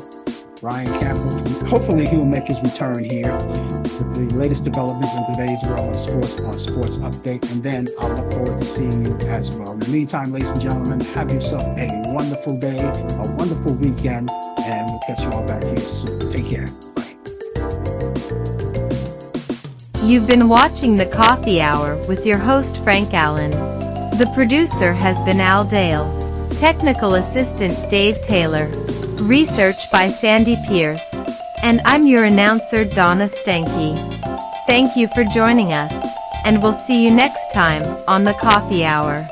Brian Campbell, hopefully he will make his return here with the latest developments in today's world of sports on Sports Update. And then I'll look forward to seeing you as well. In the meantime, ladies and gentlemen, have yourself a wonderful day, a wonderful weekend, and we'll catch you all back here soon. Take care. Bye. You've been watching the Coffee Hour with your host Frank Allan. The producer has been Al Dale. Technical assistant Dave Taylor. Research by Sandy Pierce. And I'm your announcer Donna Stenke. Thank you for joining us, and we'll see you next time on the Coffee Hour.